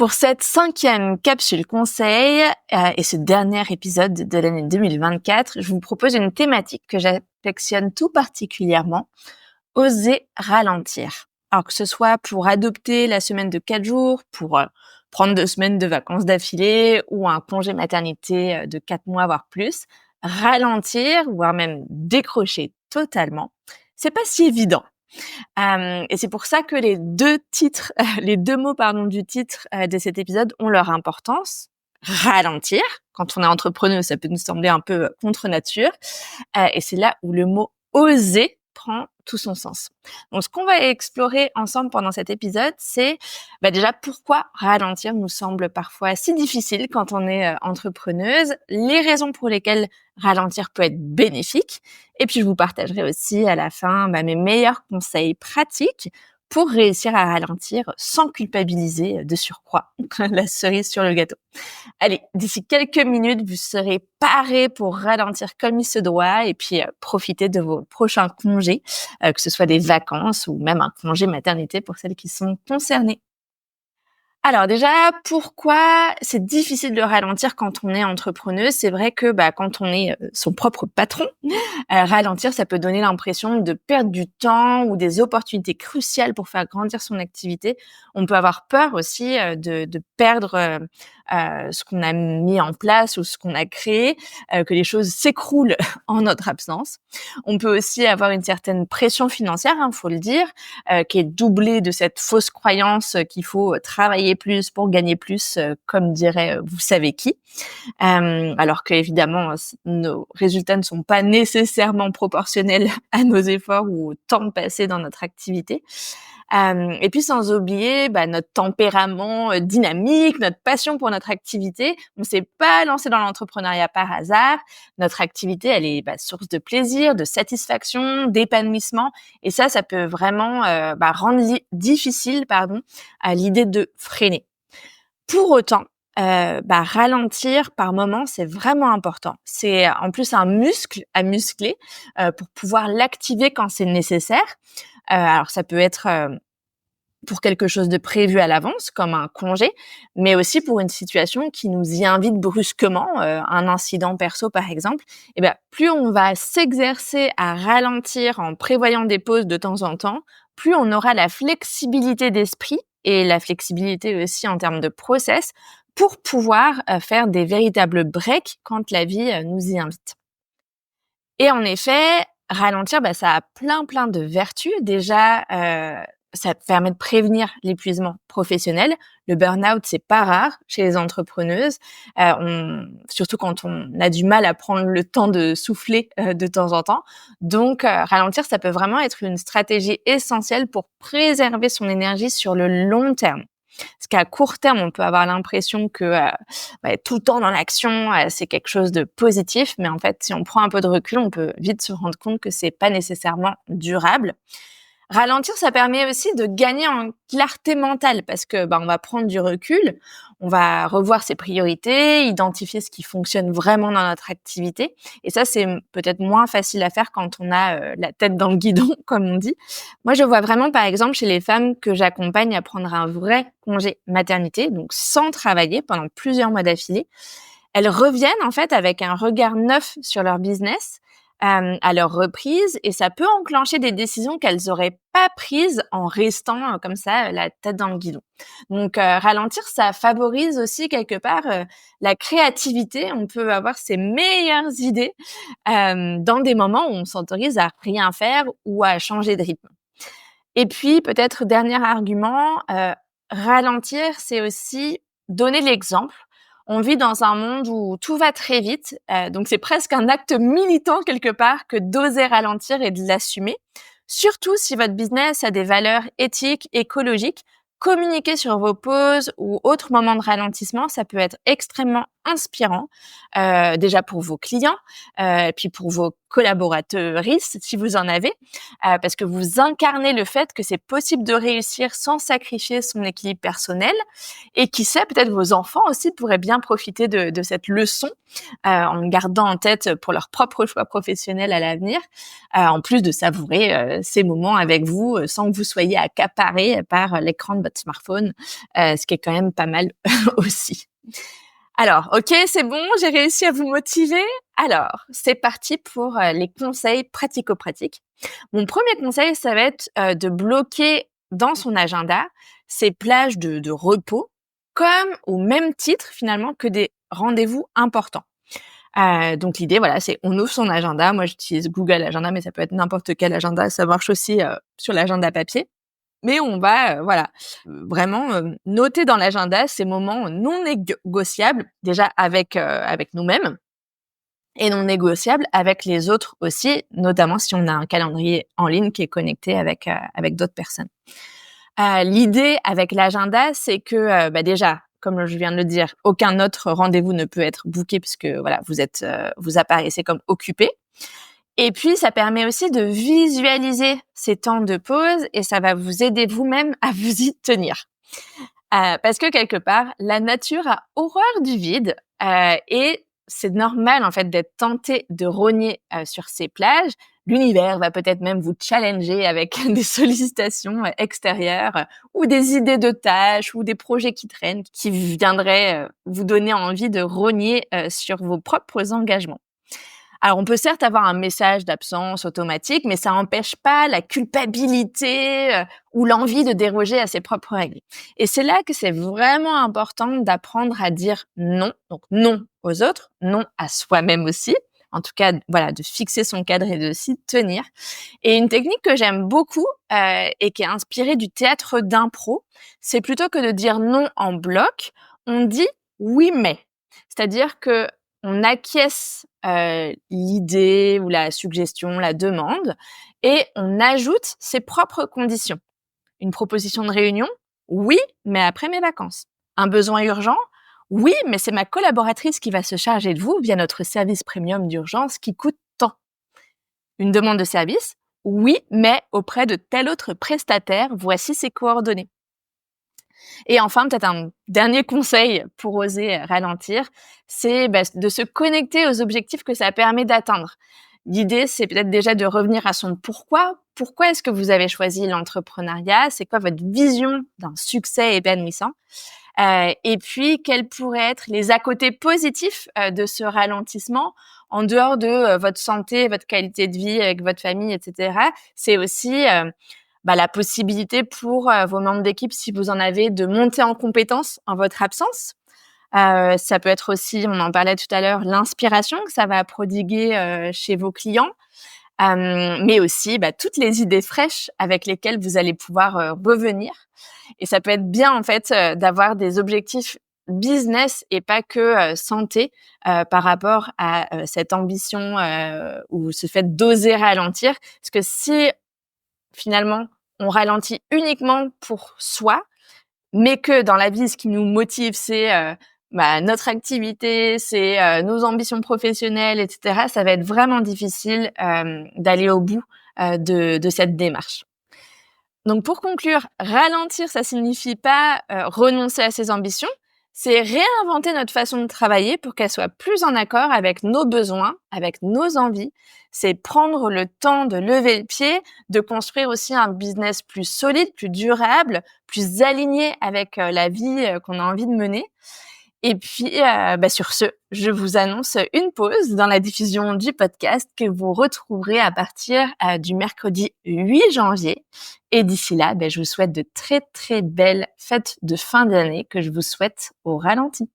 Pour cette 5e capsule conseil et ce dernier épisode de l'année 2024, je vous propose une thématique que j'affectionne tout particulièrement, oser ralentir. Alors que ce soit pour adopter la semaine de 4 jours, pour prendre 2 semaines de vacances d'affilée ou un congé maternité de 4 mois voire plus, ralentir, voire même décrocher totalement, c'est pas si évident. Et c'est pour ça que les 2 titres, les 2 mots du titre, de cet épisode ont leur importance. Ralentir, quand on est entrepreneuse, ça peut nous sembler un peu contre nature, et c'est là où le mot oser prend tout son sens. Donc ce qu'on va explorer ensemble pendant cet épisode, c'est déjà pourquoi ralentir nous semble parfois si difficile quand on est entrepreneuse, les raisons pour lesquelles ralentir peut être bénéfique, et puis je vous partagerai aussi à la fin mes meilleurs conseils pratiques pour réussir à ralentir sans culpabiliser de surcroît. La cerise sur le gâteau. Allez, d'ici quelques minutes, vous serez parés pour ralentir comme il se doit et puis profiter de vos prochains congés, que ce soit des vacances ou même un congé maternité pour celles qui sont concernées. Alors déjà, pourquoi c'est difficile de ralentir quand on est entrepreneuse? C'est vrai que quand on est son propre patron, ralentir, ça peut donner l'impression de perdre du temps ou des opportunités cruciales pour faire grandir son activité. On peut avoir peur aussi de perdre ce qu'on a mis en place ou ce qu'on a créé, que les choses s'écroulent en notre absence. On peut aussi avoir une certaine pression financière, faut le dire, qui est doublée de cette fausse croyance qu'il faut travailler plus pour gagner plus, comme dirait vous savez qui. Alors qu'évidemment, nos résultats ne sont pas nécessairement proportionnels à nos efforts ou au temps passé dans notre activité. Et puis sans oublier notre tempérament dynamique, notre passion pour notre activité. On s'est pas lancé dans l'entrepreneuriat par hasard. Notre activité, elle est source de plaisir, de satisfaction, d'épanouissement. Et ça peut vraiment rendre difficile à l'idée de freiner. Pour autant, ralentir par moment, c'est vraiment important. C'est en plus un muscle à muscler pour pouvoir l'activer quand c'est nécessaire. Alors ça peut être pour quelque chose de prévu à l'avance, comme un congé, mais aussi pour une situation qui nous y invite brusquement, un incident perso par exemple. Plus on va s'exercer à ralentir en prévoyant des pauses de temps en temps, plus on aura la flexibilité d'esprit et la flexibilité aussi en termes de process pour pouvoir faire des véritables breaks quand la vie nous y invite. Et en effet, ralentir, ça a plein de vertus. Déjà, ça permet de prévenir l'épuisement professionnel. Le burn-out, c'est pas rare chez les entrepreneuses, surtout quand on a du mal à prendre le temps de souffler de temps en temps. Donc, ralentir, ça peut vraiment être une stratégie essentielle pour préserver son énergie sur le long terme. Parce qu'à court terme, on peut avoir l'impression que tout le temps dans l'action, c'est quelque chose de positif, mais en fait, si on prend un peu de recul, on peut vite se rendre compte que c'est pas nécessairement durable. Ralentir, ça permet aussi de gagner en clarté mentale parce que on va prendre du recul, on va revoir ses priorités, identifier ce qui fonctionne vraiment dans notre activité. Et ça, c'est peut-être moins facile à faire quand on a la tête dans le guidon, comme on dit. Moi, je vois vraiment, par exemple, chez les femmes que j'accompagne à prendre un vrai congé maternité, donc sans travailler pendant plusieurs mois d'affilée. Elles reviennent en fait avec un regard neuf sur leur business, à leur reprise, et ça peut enclencher des décisions qu'elles auraient pas prises en restant comme ça, la tête dans le guidon. Donc ralentir, ça favorise aussi quelque part la créativité. On peut avoir ses meilleures idées dans des moments où on s'autorise à rien faire ou à changer de rythme. Et puis peut-être dernier argument, ralentir, c'est aussi donner l'exemple. On vit dans un monde où tout va très vite, donc c'est presque un acte militant quelque part que d'oser ralentir et de l'assumer. Surtout si votre business a des valeurs éthiques, écologiques, communiquer sur vos pauses ou autres moments de ralentissement, ça peut être extrêmement inspirant, déjà pour vos clients, puis pour vos collaborateuristes, si vous en avez, parce que vous incarnez le fait que c'est possible de réussir sans sacrifier son équilibre personnel et qui sait, peut-être vos enfants aussi pourraient bien profiter de cette leçon, en le gardant en tête pour leurs propres choix professionnels à l'avenir, en plus de savourer, ces moments avec vous, sans que vous soyez accaparés par l'écran de votre smartphone, ce qui est quand même pas mal aussi. Alors, OK, c'est bon, j'ai réussi à vous motiver? Alors, c'est parti pour, les conseils pratico-pratiques. Mon premier conseil, ça va être, de bloquer dans son agenda ces plages de repos, comme au même titre finalement que des rendez-vous importants. Donc l'idée, voilà, c'est on ouvre son agenda. Moi, j'utilise Google Agenda, mais ça peut être n'importe quel agenda. Ça marche aussi, sur l'agenda papier. Mais on va, voilà, vraiment, noter dans l'agenda ces moments non négociables, déjà avec nous-mêmes et non négociables avec les autres aussi, notamment si on a un calendrier en ligne qui est connecté avec d'autres personnes. L'idée avec l'agenda, c'est que, déjà, comme je viens de le dire, aucun autre rendez-vous ne peut être booké puisque voilà, vous apparaissez comme occupé. Et puis, ça permet aussi de visualiser ces temps de pause et ça va vous aider vous-même à vous y tenir. Parce que quelque part, la nature a horreur du vide, et c'est normal en fait d'être tenté de rogner, sur ces plages. L'univers va peut-être même vous challenger avec des sollicitations, extérieures, ou des idées de tâches ou des projets qui traînent, qui viendraient, vous donner envie de rogner, sur vos propres engagements. Alors, on peut certes avoir un message d'absence automatique, mais ça n'empêche pas la culpabilité, ou l'envie de déroger à ses propres règles. Et c'est là que c'est vraiment important d'apprendre à dire non. Donc non aux autres, non à soi-même aussi. En tout cas, voilà, de fixer son cadre et de s'y tenir. Et une technique que j'aime beaucoup, et qui est inspirée du théâtre d'impro, c'est plutôt que de dire non en bloc, on dit oui mais. C'est-à-dire que on acquiesce, l'idée ou la suggestion, la demande et on ajoute ses propres conditions. Une proposition de réunion? Oui, mais après mes vacances. Un besoin urgent? Oui, mais c'est ma collaboratrice qui va se charger de vous via notre service premium d'urgence qui coûte tant. Une demande de service? Oui, mais auprès de tel autre prestataire, voici ses coordonnées. Et enfin, peut-être un dernier conseil pour oser ralentir, c'est de se connecter aux objectifs que ça permet d'atteindre. L'idée, c'est peut-être déjà de revenir à son pourquoi. Pourquoi est-ce que vous avez choisi l'entrepreneuriat? C'est quoi votre vision d'un succès épanouissant? Et puis, quels pourraient être les à-côtés positifs de ce ralentissement en dehors de votre santé, votre qualité de vie avec votre famille, etc. C'est aussi la possibilité pour vos membres d'équipe, si vous en avez, de monter en compétences en votre absence. Ça peut être aussi, on en parlait tout à l'heure, l'inspiration que ça va prodiguer chez vos clients, mais aussi toutes les idées fraîches avec lesquelles vous allez pouvoir revenir. Et ça peut être bien en fait d'avoir des objectifs business et pas que santé par rapport à cette ambition ou ce fait d'oser ralentir. Parce que si finalement on ralentit uniquement pour soi, mais que dans la vie, ce qui nous motive, c'est notre activité, c'est nos ambitions professionnelles, etc. Ça va être vraiment difficile d'aller au bout de cette démarche. Donc pour conclure, ralentir, ça signifie pas renoncer à ses ambitions, c'est réinventer notre façon de travailler pour qu'elle soit plus en accord avec nos besoins, avec nos envies. C'est prendre le temps de lever le pied, de construire aussi un business plus solide, plus durable, plus aligné avec la vie qu'on a envie de mener. Et puis, sur ce, je vous annonce une pause dans la diffusion du podcast que vous retrouverez à partir du mercredi 8 janvier. Et d'ici là, je vous souhaite de très, très belles fêtes de fin d'année que je vous souhaite au ralenti.